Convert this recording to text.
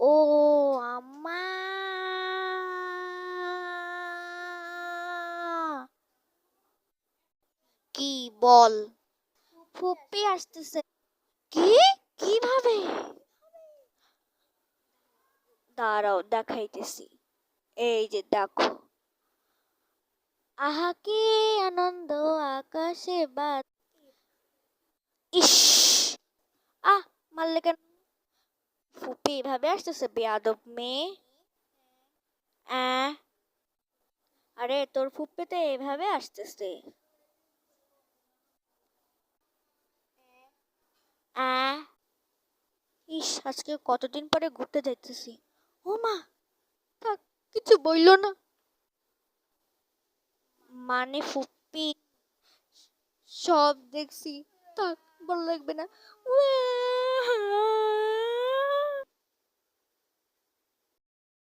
ও আম্মা, কি বল? ফুপি আসতেছে। কি? কিভাবে? দাঁড়াও দেখাইতেছি। এই যে দেখো। আহা কি আনন্দ, আকাশে বাত। ইস, আহ, মারলে কেন? ফুপি এভাবে আসতেছে, বেয়াদব মেয়ে। আহ, আরে তোর ফুপ্পি তো এভাবে আসতেছে। আহ, ইস, আজকে কতদিন পরে ঘুরতে যাইতেছি। ও মা, থাক, কিছু বইলো না। মানে ফুপ্পি, সব দেখছি, থাক, ভালো লাগবে না। উয়াহ!